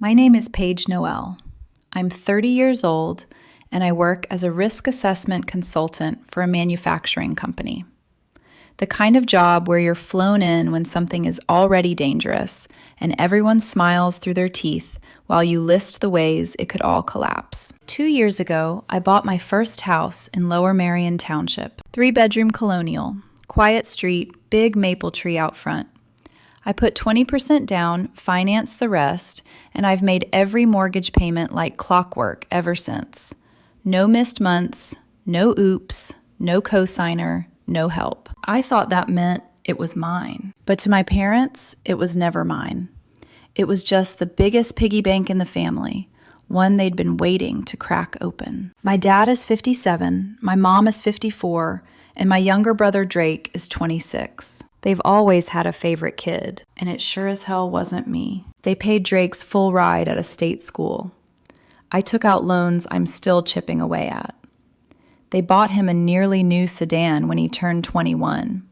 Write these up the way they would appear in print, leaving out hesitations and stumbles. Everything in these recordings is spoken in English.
My name is Paige Noel. I'm 30 years old, and I work as a risk assessment consultant for a manufacturing company. The kind of job where you're flown in when something is already dangerous and everyone smiles through their teeth while you list the ways it could all collapse. 2 years ago, I bought my first house in Lower Merion Township. 3-bedroom colonial, quiet street, big maple tree out front. I put 20% down, financed the rest, and I've made every mortgage payment like clockwork ever since. No missed months, no oops, no cosigner, no help. I thought that meant it was mine. But to my parents, it was never mine. It was just the biggest piggy bank in the family, one they'd been waiting to crack open. My dad is 57, my mom is 54, and my younger brother Drake is 26. They've always had a favorite kid, and it sure as hell wasn't me. They paid Drake's full ride at a state school. I took out loans I'm still chipping away at. They bought him a nearly new sedan when he turned 21.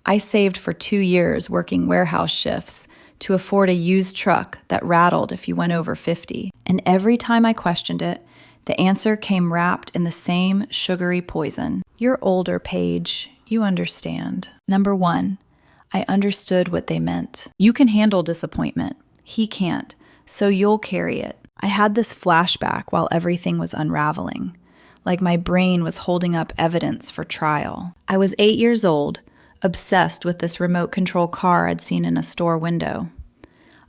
I saved for 2 years working warehouse shifts to afford a used truck that rattled if you went over 50. And every time I questioned it, the answer came wrapped in the same sugary poison. You're older, Paige. You understand. Number 1, I understood what they meant. You can handle disappointment. He can't, so you'll carry it. I had this flashback while everything was unraveling, like my brain was holding up evidence for trial. I was 8 years old, obsessed with this remote control car I'd seen in a store window.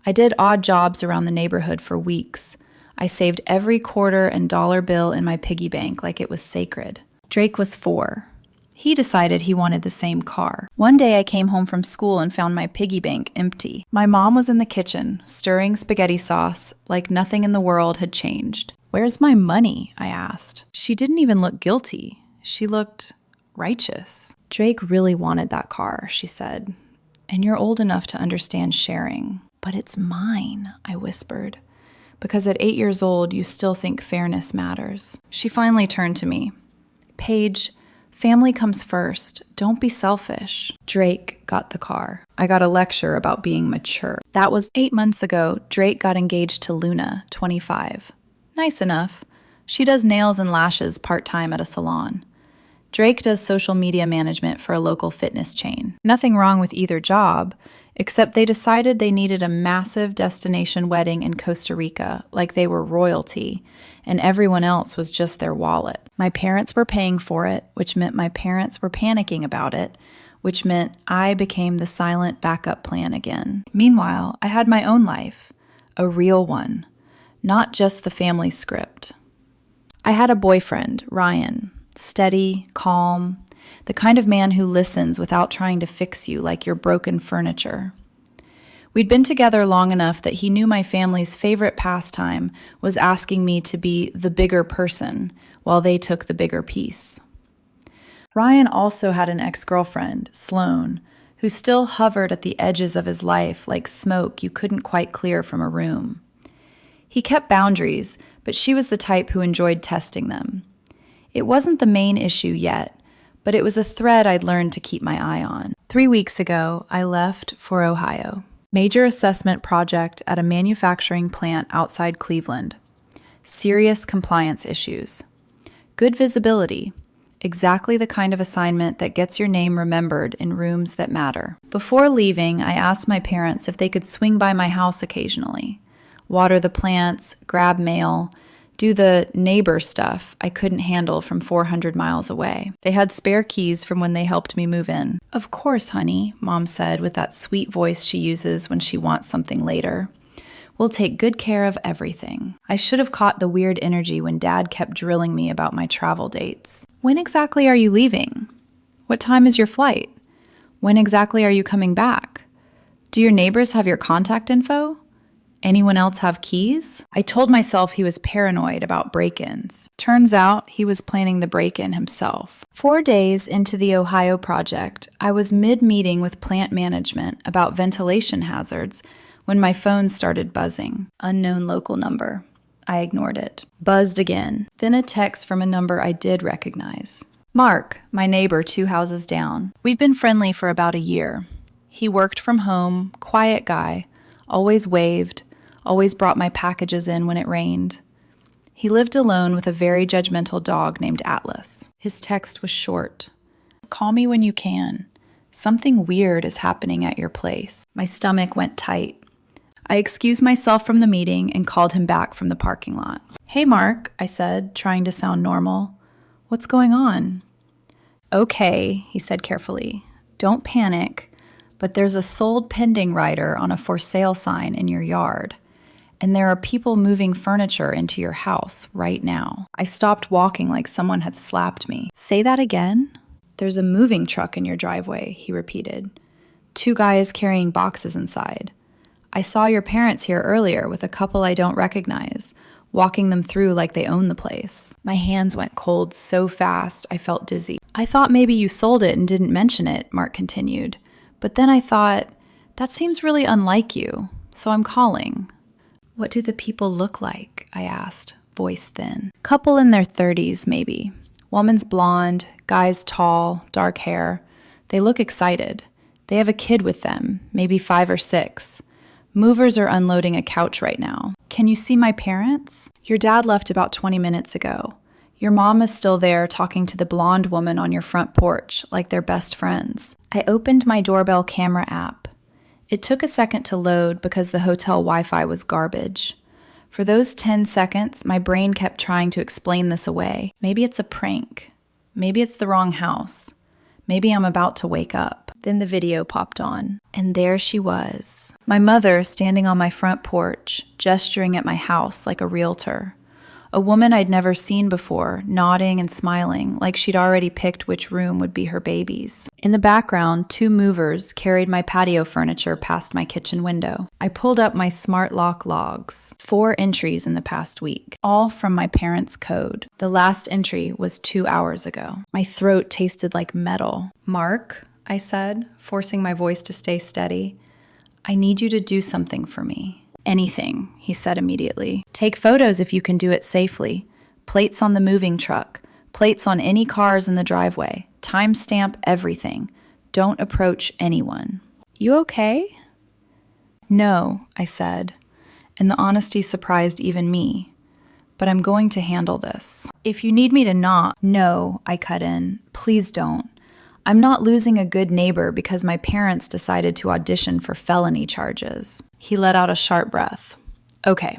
I did odd jobs around the neighborhood for weeks. I saved every quarter and dollar bill in my piggy bank like it was sacred. Drake was 4. He decided he wanted the same car. One day I came home from school and found my piggy bank empty. My mom was in the kitchen, stirring spaghetti sauce like nothing in the world had changed. "Where's my money?" I asked. She didn't even look guilty. She looked righteous. "Drake really wanted that car," she said. "And you're old enough to understand sharing." "But it's mine," I whispered. Because at 8 years old, you still think fairness matters. She finally turned to me. "Paige, family comes first. Don't be selfish." Drake got the car. I got a lecture about being mature. That was 8 months ago. Drake got engaged to Luna, 25. Nice enough. She does nails and lashes part-time at a salon. Drake does social media management for a local fitness chain. Nothing wrong with either job, except they decided they needed a massive destination wedding in Costa Rica, like they were royalty, and everyone else was just their wallet. My parents were paying for it, which meant my parents were panicking about it, which meant I became the silent backup plan again. Meanwhile, I had my own life, a real one, not just the family script. I had a boyfriend, Ryan. Steady, calm, the kind of man who listens without trying to fix you like you're broken furniture. We'd been together long enough that he knew my family's favorite pastime was asking me to be the bigger person while they took the bigger piece. Ryan also had an ex-girlfriend, Sloane, who still hovered at the edges of his life like smoke you couldn't quite clear from a room. He kept boundaries, but she was the type who enjoyed testing them. It wasn't the main issue yet, but it was a thread I'd learned to keep my eye on. 3 weeks ago, I left for Ohio. Major assessment project at a manufacturing plant outside Cleveland. Serious compliance issues. Good visibility. Exactly the kind of assignment that gets your name remembered in rooms that matter. Before leaving, I asked my parents if they could swing by my house occasionally. Water the plants, grab mail, do the neighbor stuff I couldn't handle from 400 miles away. They had spare keys from when they helped me move in. "Of course, honey," Mom said with that sweet voice she uses when she wants something later. "We'll take good care of everything." I should have caught the weird energy when Dad kept drilling me about my travel dates. "When exactly are you leaving? What time is your flight? When exactly are you coming back? Do your neighbors have your contact info? Anyone else have keys?" I told myself he was paranoid about break-ins. Turns out he was planning the break-in himself. 4 days into the Ohio project, I was mid-meeting with plant management about ventilation hazards when my phone started buzzing. Unknown local number. I ignored it. Buzzed again. Then a text from a number I did recognize. Mark, my neighbor 2 houses down. We've been friendly for about a year. He worked from home, quiet guy, always waved, always brought my packages in when it rained. He lived alone with a very judgmental dog named Atlas. His text was short. Call me when you can. Something weird is happening at your place. My stomach went tight. I excused myself from the meeting and called him back from the parking lot. Hey, Mark, I said, trying to sound normal. What's going on? Okay, he said carefully. Don't panic, but there's a sold pending rider on a for sale sign in your yard, and there are people moving furniture into your house right now. I stopped walking like someone had slapped me. Say that again? There's a moving truck in your driveway, he repeated. 2 guys carrying boxes inside. I saw your parents here earlier with a couple I don't recognize, walking them through like they own the place. My hands went cold so fast I felt dizzy. I thought maybe you sold it and didn't mention it, Mark continued. But then I thought, that seems really unlike you, so I'm calling. What do the people look like? I asked, voice thin. Couple in their 30s, maybe. Woman's blonde, guy's tall, dark hair. They look excited. They have a kid with them, maybe 5 or 6. Movers are unloading a couch right now. Can you see my parents? Your dad left about 20 minutes ago. Your mom is still there talking to the blonde woman on your front porch like they're best friends. I opened my doorbell camera app. It took a second to load because the hotel Wi-Fi was garbage. For those 10 seconds, my brain kept trying to explain this away. Maybe it's a prank. Maybe it's the wrong house. Maybe I'm about to wake up. Then the video popped on, and there she was. My mother standing on my front porch, gesturing at my house like a realtor. A woman I'd never seen before, nodding and smiling like she'd already picked which room would be her baby's. In the background, 2 movers carried my patio furniture past my kitchen window. I pulled up my smart lock logs. 4 entries in the past week, all from my parents' code. The last entry was 2 hours ago. My throat tasted like metal. Mark, I said, forcing my voice to stay steady, I need you to do something for me. Anything, he said immediately. Take photos if you can do it safely. Plates on the moving truck. Plates on any cars in the driveway. Timestamp everything. Don't approach anyone. You okay? No, I said, and the honesty surprised even me. But I'm going to handle this. If you need me to not, no, I cut in. Please don't. I'm not losing a good neighbor because my parents decided to audition for felony charges. He let out a sharp breath. Okay,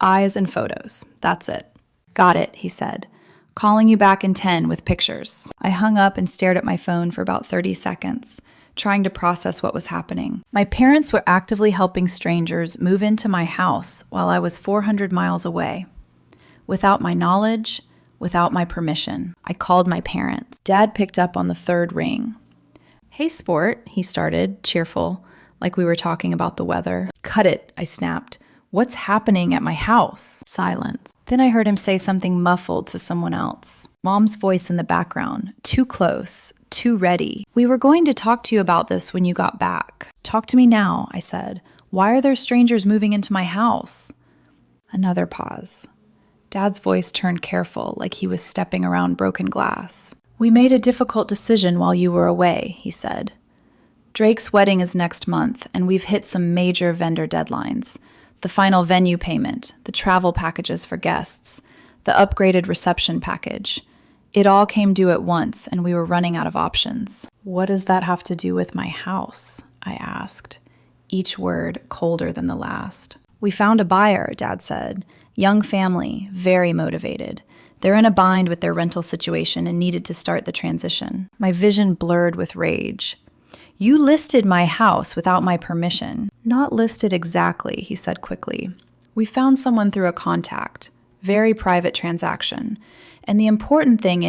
eyes and photos. That's it. Got it, he said. Calling you back in 10 with pictures. I hung up and stared at my phone for about 30 seconds, trying to process what was happening. My parents were actively helping strangers move into my house while I was 400 miles away. Without my knowledge, without my permission. I called my parents. Dad picked up on the 3rd ring. Hey, sport, he started, cheerful, like we were talking about the weather. Cut it, I snapped. What's happening at my house? Silence. Then I heard him say something muffled to someone else. Mom's voice in the background. Too close, too ready. We were going to talk to you about this when you got back. Talk to me now, I said. Why are there strangers moving into my house? Another pause. Dad's voice turned careful, like he was stepping around broken glass. We made a difficult decision while you were away, he said. Drake's wedding is next month, and we've hit some major vendor deadlines. The final venue payment, the travel packages for guests, the upgraded reception package. It all came due at once, and we were running out of options. What does that have to do with my house? I asked, each word colder than the last. We found a buyer, Dad said. Young family, very motivated. They're in a bind with their rental situation and needed to start the transition. My vision blurred with rage. You listed my house without my permission. Not listed exactly, he said quickly. We found someone through a contact. Very private transaction. And the important thing,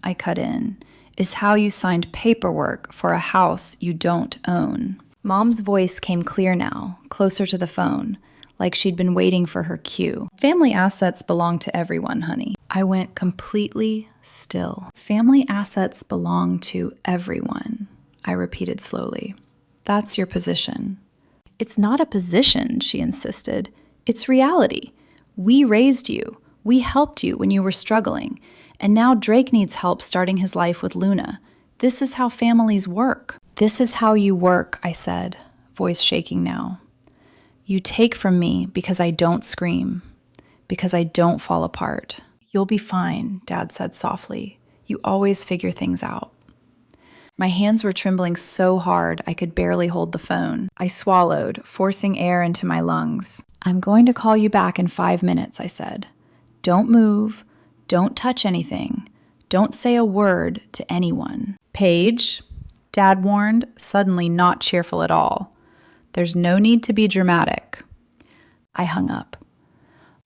I cut in, is how you signed paperwork for a house you don't own. Mom's voice came clear now, closer to the phone, like she'd been waiting for her cue. Family assets belong to everyone, honey. I went completely still. Family assets belong to everyone, I repeated slowly. That's your position. It's not a position, she insisted. It's reality. We raised you. We helped you when you were struggling. And now Drake needs help starting his life with Luna. This is how families work. This is how you work, I said, voice shaking now. You take from me because I don't scream, because I don't fall apart. You'll be fine, Dad said softly. You always figure things out. My hands were trembling so hard I could barely hold the phone. I swallowed, forcing air into my lungs. I'm going to call you back in 5 minutes, I said. Don't move. Don't touch anything. Don't say a word to anyone. Paige, Dad warned, suddenly not cheerful at all. There's no need to be dramatic. I hung up.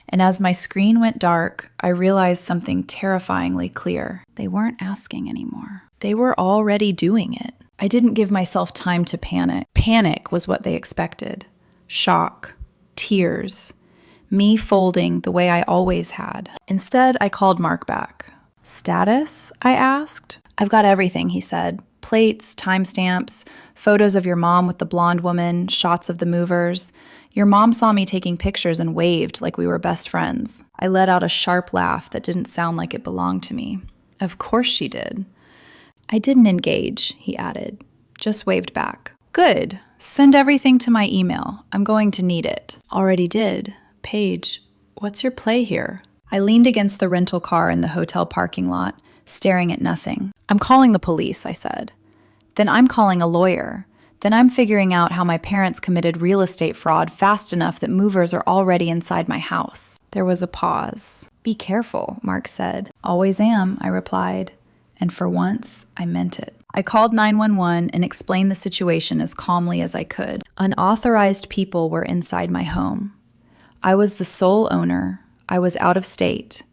And as my screen went dark, I realized something terrifyingly clear. They weren't asking anymore. They were already doing it. I didn't give myself time to panic. Panic was what they expected. Shock. Tears. Me folding the way I always had. Instead, I called Mark back. Status? I asked. I've got everything, he said. Plates, timestamps, photos of your mom with the blonde woman, shots of the movers. Your mom saw me taking pictures and waved like we were best friends. I let out a sharp laugh that didn't sound like it belonged to me. Of course she did. I didn't engage, he added. Just waved back. Good. Send everything to my email. I'm going to need it. Already did. Paige, what's your play here? I leaned against the rental car in the hotel parking lot, staring at nothing. I'm calling the police, I said. Then I'm calling a lawyer. Then I'm figuring out how my parents committed real estate fraud fast enough that movers are already inside my house. There was a pause. Be careful, Mark said. Always am, I replied. And for once, I meant it. I called 911 and explained the situation as calmly as I could. Unauthorized people were inside my home. I was the sole owner. I was out of state.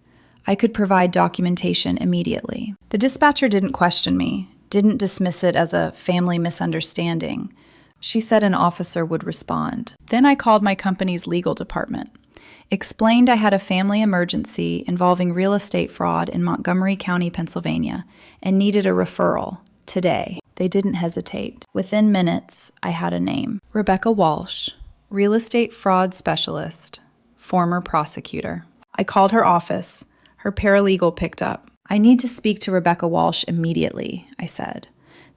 I could provide documentation immediately. The dispatcher didn't question me, didn't dismiss it as a family misunderstanding. She said an officer would respond. Then I called my company's legal department, explained I had a family emergency involving real estate fraud in Montgomery County, Pennsylvania, and needed a referral today. They didn't hesitate. Within minutes, I had a name. Rebecca Walsh, real estate fraud specialist, former prosecutor. I called her office. Her paralegal picked up. I need to speak to Rebecca Walsh immediately, I said.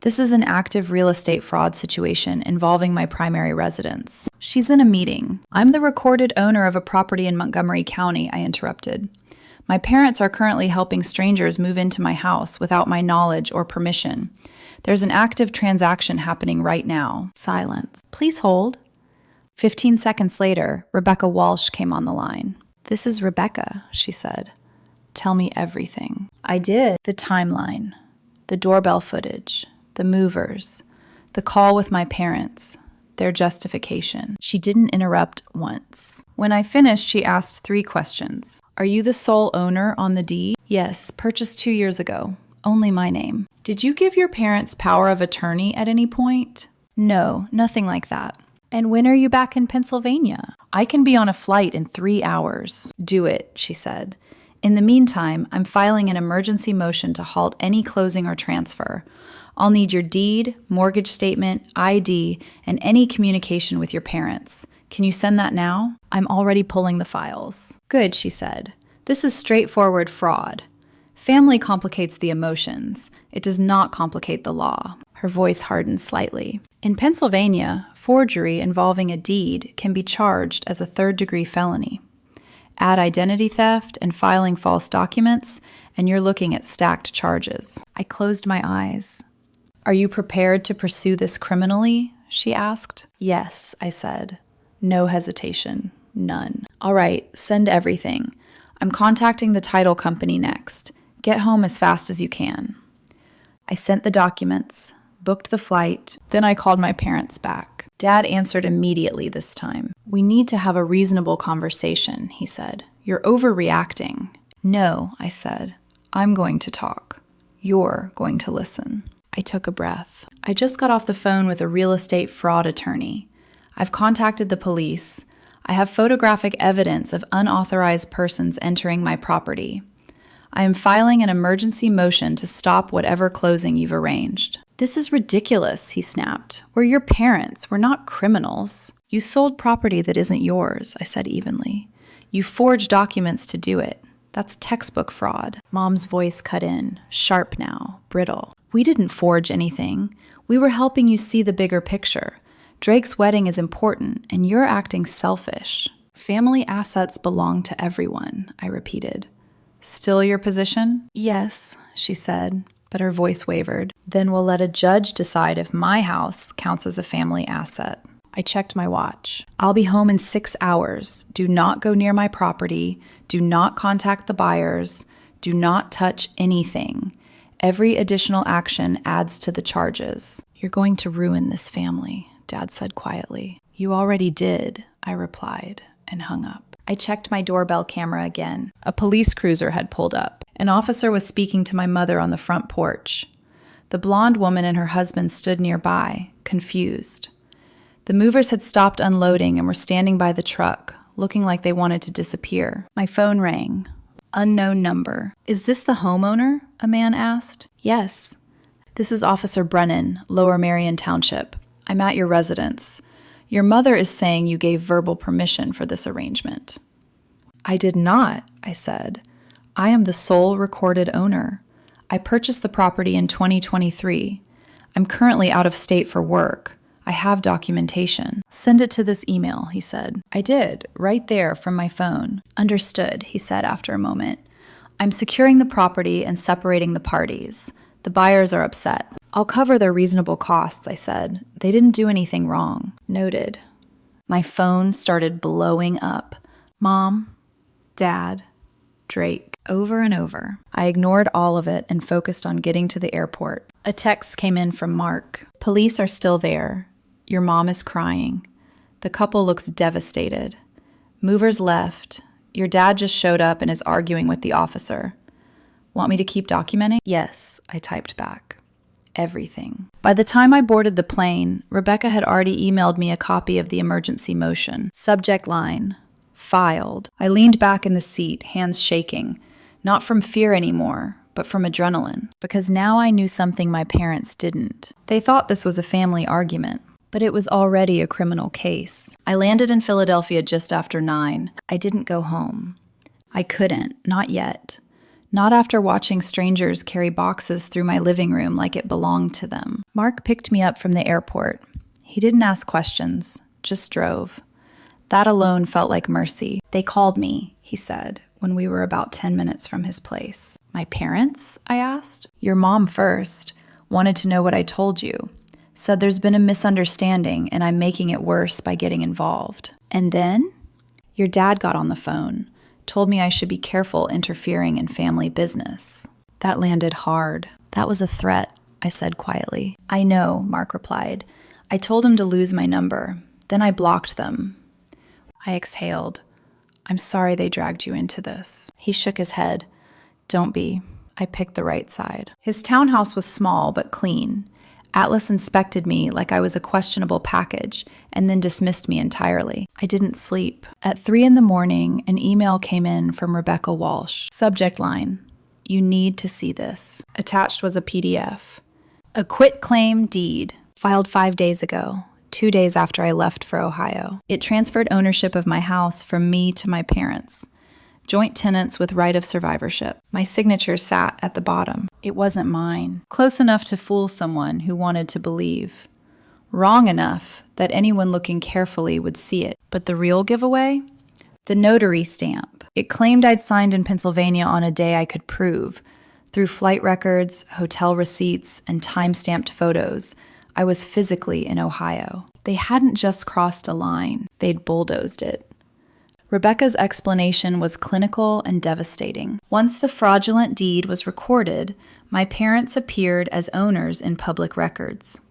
This is an active real estate fraud situation involving my primary residence. She's in a meeting. I'm the recorded owner of a property in Montgomery County, I interrupted. My parents are currently helping strangers move into my house without my knowledge or permission. There's an active transaction happening right now. Silence. Please hold. 15 seconds later, Rebecca Walsh came on the line. This is Rebecca, she said. Tell me everything. I did. The timeline, the doorbell footage, the movers, the call with my parents, their justification. She didn't interrupt once. When I finished, she asked 3 questions. Are you the sole owner on the deed? Yes, purchased 2 years ago. Only my name. Did you give your parents power of attorney at any point? No, nothing like that. And when are you back in Pennsylvania? I can be on a flight in 3 hours. Do it, she said. In the meantime, I'm filing an emergency motion to halt any closing or transfer. I'll need your deed, mortgage statement, ID, and any communication with your parents. Can you send that now? I'm already pulling the files. Good, she said. This is straightforward fraud. Family complicates the emotions. It does not complicate the law. Her voice hardened slightly. In Pennsylvania, forgery involving a deed can be charged as a third-degree felony. Add identity theft and filing false documents, and you're looking at stacked charges. I closed my eyes. Are you prepared to pursue this criminally? She asked. Yes, I said. No hesitation. None. All right, send everything. I'm contacting the title company next. Get home as fast as you can. I sent the documents, booked the flight, then I called my parents back. Dad answered immediately this time. We need to have a reasonable conversation, he said. You're overreacting. No, I said. I'm going to talk. You're going to listen. I took a breath. I just got off the phone with a real estate fraud attorney. I've contacted the police. I have photographic evidence of unauthorized persons entering my property. I am filing an emergency motion to stop whatever closing you've arranged. This is ridiculous, he snapped. We're your parents. We're not criminals. You sold property that isn't yours, I said evenly. You forged documents to do it. That's textbook fraud. Mom's voice cut in, sharp now, brittle. We didn't forge anything. We were helping you see the bigger picture, Drake's wedding is important, and you're acting selfish. Family assets belong to everyone, I repeated. Still your position? Yes, she said, but her voice wavered. Then we'll let a judge decide if my house counts as a family asset. I checked my watch. I'll be home in 6 hours. Do not go near my property. Do not contact the buyers. Do not touch anything. Every additional action adds to the charges. You're going to ruin this family, Dad said quietly. You already did, I replied, and hung up. I checked my doorbell camera again. A police cruiser had pulled up. An officer was speaking to my mother on the front porch. The blonde woman and her husband stood nearby, confused. The movers had stopped unloading and were standing by the truck, looking like they wanted to disappear. My phone rang. Unknown number. Is this the homeowner? A man asked. Yes. This is Officer Brennan, Lower Marion Township. I'm at your residence. Your mother is saying you gave verbal permission for this arrangement. I did not, I said. I am the sole recorded owner. I purchased the property in 2023. I'm currently out of state for work. I have documentation. Send it to this email, he said. I did, right there from my phone. Understood, he said after a moment. I'm securing the property and separating the parties. The buyers are upset. I'll cover their reasonable costs, I said. They didn't do anything wrong. Noted. My phone started blowing up. Mom, Dad, Drake, over and over. I ignored all of it and focused on getting to the airport. A text came in from Mark. Police are still there. Your mom is crying. The couple looks devastated. Movers left. Your dad just showed up and is arguing with the officer. Want me to keep documenting? Yes, I typed back. Everything. By the time I boarded the plane, Rebecca had already emailed me a copy of the emergency motion. Subject line, filed. I leaned back in the seat, hands shaking, not from fear anymore, but from adrenaline, because now I knew something my parents didn't. They thought this was a family argument, but it was already a criminal case. I landed in Philadelphia just after 9. I didn't go home. I couldn't, not yet. Not after watching strangers carry boxes through my living room like it belonged to them. Mark picked me up from the airport. He didn't ask questions, just drove. That alone felt like mercy. They called me, he said, when we were about 10 minutes from his place. My parents? I asked. Your mom first. Wanted to know what I told you. Said there's been a misunderstanding and I'm making it worse by getting involved. And then? Your dad got on the phone. Told me I should be careful interfering in family business. That landed hard. That was a threat, I said quietly. I know, Mark replied. I told him to lose my number. Then I blocked them. I exhaled. I'm sorry they dragged you into this. He shook his head. Don't be. I picked the right side. His townhouse was small but clean. Atlas inspected me like I was a questionable package and then dismissed me entirely. I didn't sleep. At 3 a.m, an email came in from Rebecca Walsh. Subject line, you need to see this. Attached was a PDF. A quitclaim deed, filed 5 days ago, 2 days after I left for Ohio. It transferred ownership of my house from me to my parents. Joint tenants with right of survivorship. My signature sat at the bottom. It wasn't mine. Close enough to fool someone who wanted to believe. Wrong enough that anyone looking carefully would see it. But the real giveaway? The notary stamp. It claimed I'd signed in Pennsylvania on a day I could prove. Through flight records, hotel receipts, and time-stamped photos, I was physically in Ohio. They hadn't just crossed a line. They'd bulldozed it. Rebecca's explanation was clinical and devastating. Once the fraudulent deed was recorded, my parents appeared as owners in public records.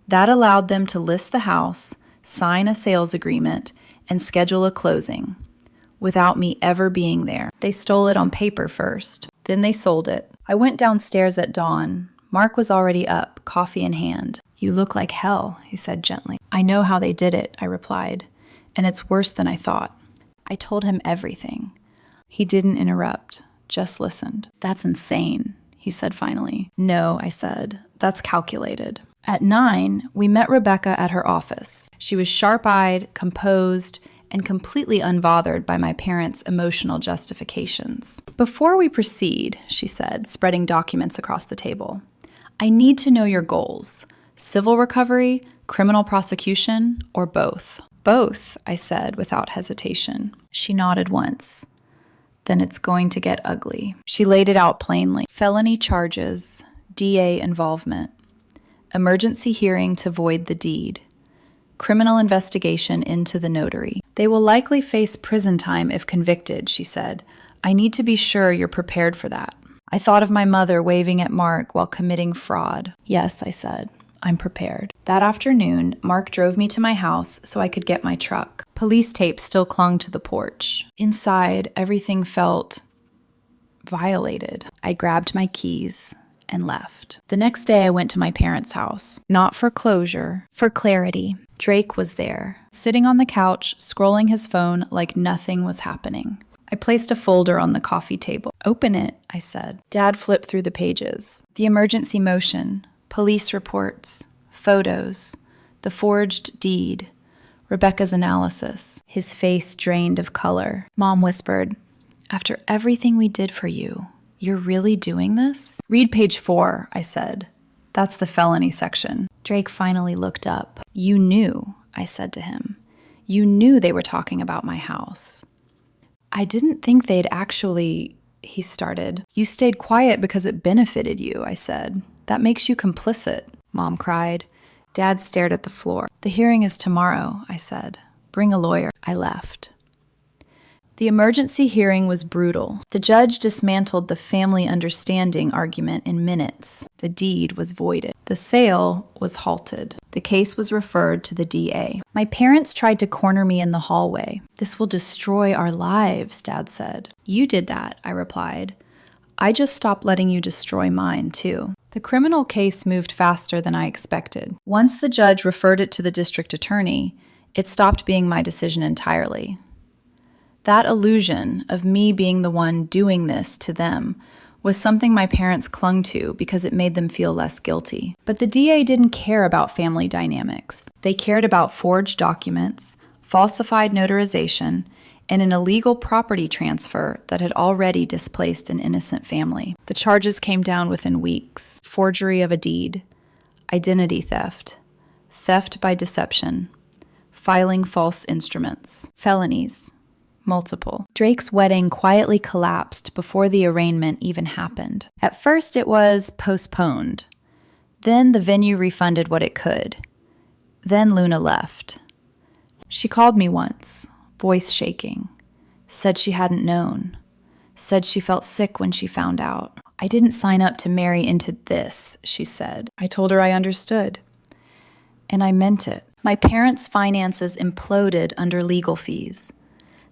That allowed them to list the house, sign a sales agreement, and schedule a closing, without me ever being there. They stole it on paper first. Then they sold it. I went downstairs at dawn. Mark was already up, coffee in hand. You look like hell, he said gently. I know how they did it, I replied, and it's worse than I thought. I told him everything. He didn't interrupt, just listened. That's insane, he said finally. No, I said, that's calculated. At 9, we met Rebecca at her office. She was sharp-eyed, composed, and completely unbothered by my parents' emotional justifications. Before we proceed, she said, spreading documents across the table, I need to know your goals. Civil recovery, criminal prosecution, or both? Both, I said without hesitation. She nodded once. Then it's going to get ugly. She laid it out plainly. Felony charges, DA involvement, emergency hearing to void the deed, criminal investigation into the notary. They will likely face prison time if convicted, she said. I need to be sure you're prepared for that. I thought of my mother waving at Mark while committing fraud. Yes, I said. I'm prepared. That afternoon, Mark drove me to my house so I could get my truck. Police tape still clung to the porch. Inside, everything felt violated. I grabbed my keys and left. The next day, I went to my parents' house. Not for closure, for clarity. Drake was there, sitting on the couch, scrolling his phone like nothing was happening. I placed a folder on the coffee table. Open it, I said. Dad flipped through the pages. The emergency motion, police reports, photos, the forged deed, Rebecca's analysis. His face drained of color. Mom whispered, "After everything we did for you, you're really doing this?" Read page 4, I said. That's the felony section. Drake finally looked up. You knew, I said to him. You knew they were talking about my house. I didn't think they'd actually, he started. You stayed quiet because it benefited you, I said. That makes you complicit, Mom cried. Dad stared at the floor. The hearing is tomorrow, I said. Bring a lawyer. I left. The emergency hearing was brutal. The judge dismantled the family understanding argument in minutes. The deed was voided. The sale was halted. The case was referred to the DA. My parents tried to corner me in the hallway. This will destroy our lives, Dad said. You did that, I replied. I just stopped letting you destroy mine, too. The criminal case moved faster than I expected. Once the judge referred it to the district attorney, it stopped being my decision entirely. That illusion of me being the one doing this to them was something my parents clung to because it made them feel less guilty. But the DA didn't care about family dynamics. They cared about forged documents, falsified notarization, and an illegal property transfer that had already displaced an innocent family. The charges came down within weeks. Forgery of a deed, identity theft, theft by deception, filing false instruments, felonies. Multiple. Drake's wedding quietly collapsed before the arraignment even happened. At first, it was postponed. Then the venue refunded what it could. Then Luna left. She called me once, voice shaking, said she hadn't known, said she felt sick when she found out. I didn't sign up to marry into this, she said. I told her I understood. And I meant it. My parents' finances imploded under legal fees.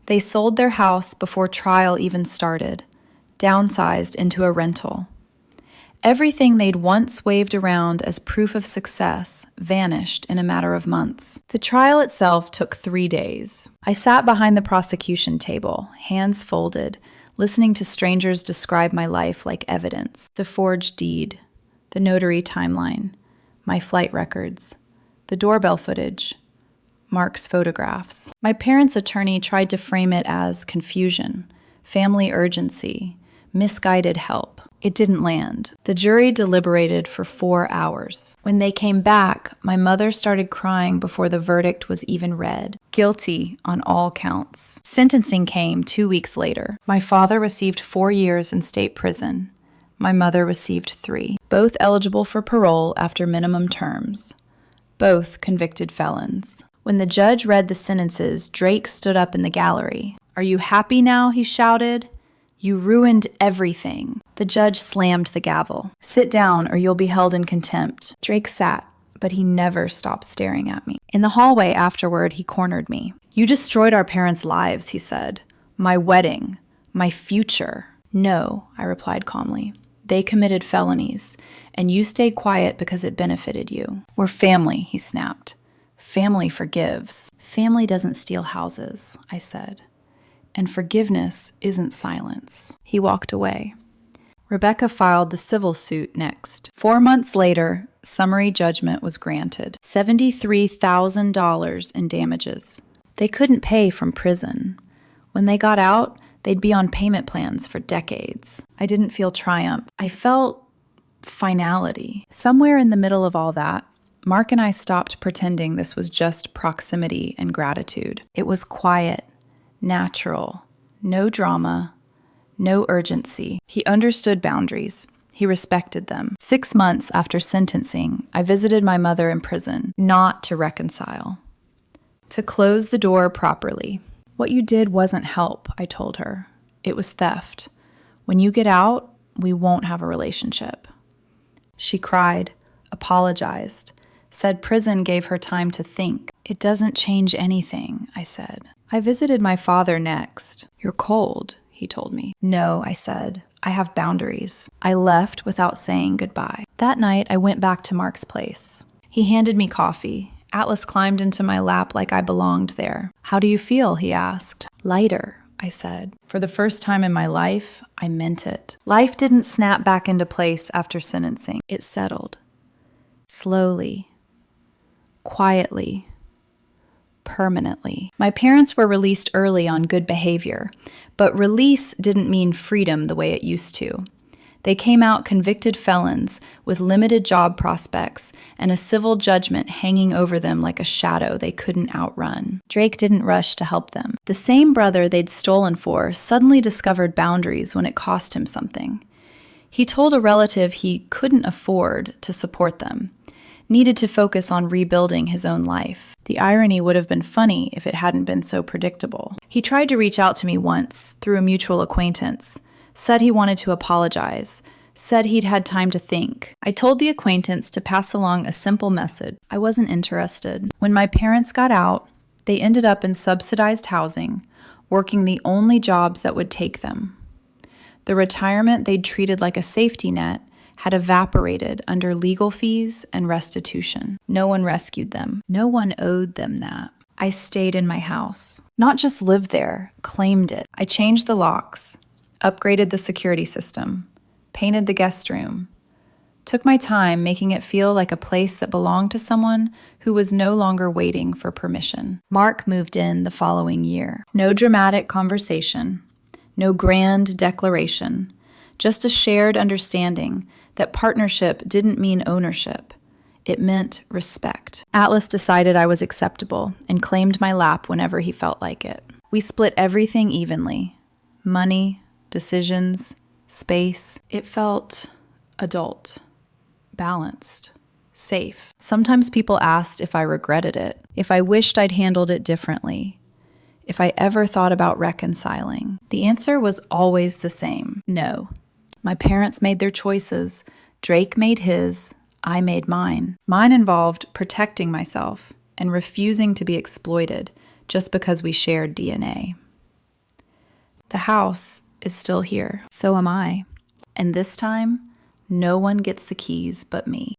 They sold their house before trial even started, downsized into a rental. Everything they'd once waved around as proof of success vanished in a matter of months. The trial itself took 3 days. I sat behind the prosecution table, hands folded, listening to strangers describe my life like evidence. The forged deed, the notary timeline, my flight records, the doorbell footage, Mark's photographs. My parents' attorney tried to frame it as confusion, family urgency, misguided help. It didn't land. The jury deliberated for 4 hours. When they came back, my mother started crying before the verdict was even read. Guilty on all counts. Sentencing came 2 weeks later. My father received 4 years in state prison. My mother received 3. Both eligible for parole after minimum terms. Both convicted felons. When the judge read the sentences, Drake stood up in the gallery. "Are you happy now?" he shouted. "You ruined everything." The judge slammed the gavel. "Sit down or you'll be held in contempt." Drake sat, but he never stopped staring at me. In the hallway afterward, he cornered me. "You destroyed our parents' lives," he said. "My wedding, my future." "No," I replied calmly. "They committed felonies, and you stayed quiet because it benefited you." "We're family," he snapped. "Family forgives." "Family doesn't steal houses," I said. "And forgiveness isn't silence." He walked away. Rebecca filed the civil suit next. 4 months later, summary judgment was granted. $73,000 in damages. They couldn't pay from prison. When they got out, they'd be on payment plans for decades. I didn't feel triumph. I felt finality. Somewhere in the middle of all that, Mark and I stopped pretending this was just proximity and gratitude. It was quiet, natural, no drama, no urgency. He understood boundaries. He respected them. 6 months after sentencing, I visited my mother in prison, not to reconcile, to close the door properly. What you did wasn't help, I told her. It was theft. When you get out, we won't have a relationship. She cried, apologized, said prison gave her time to think. It doesn't change anything, I said. I visited my father next. You're cold, he told me. No, I said. I have boundaries. I left without saying goodbye. That night, I went back to Mark's place. He handed me coffee. Atlas climbed into my lap like I belonged there. How do you feel? He asked. Lighter, I said. For the first time in my life, I meant it. Life didn't snap back into place after sentencing. It settled. Slowly. Quietly. Permanently. My parents were released early on good behavior, but release didn't mean freedom the way it used to. They came out convicted felons with limited job prospects and a civil judgment hanging over them like a shadow they couldn't outrun. Drake didn't rush to help them. The same brother they'd stolen for suddenly discovered boundaries when it cost him something. He told a relative he couldn't afford to support them, needed to focus on rebuilding his own life. The irony would have been funny if it hadn't been so predictable. He tried to reach out to me once through a mutual acquaintance, said he wanted to apologize, said he'd had time to think. I told the acquaintance to pass along a simple message. I wasn't interested. When my parents got out, they ended up in subsidized housing, working the only jobs that would take them. The retirement they'd treated like a safety net had evaporated under legal fees and restitution. No one rescued them. No one owed them that. I stayed in my house. Not just lived there, claimed it. I changed the locks, upgraded the security system, painted the guest room, took my time making it feel like a place that belonged to someone who was no longer waiting for permission. Mark moved in the following year. No dramatic conversation, no grand declaration, just a shared understanding that partnership didn't mean ownership. It meant respect. Atlas decided I was acceptable and claimed my lap whenever he felt like it. We split everything evenly. Money, decisions, space. It felt adult, balanced, safe. Sometimes people asked if I regretted it, if I wished I'd handled it differently, if I ever thought about reconciling. The answer was always the same: no. My parents made their choices. Drake made his. I made mine. Mine involved protecting myself and refusing to be exploited just because we shared DNA. The house is still here. So am I. And this time, no one gets the keys but me.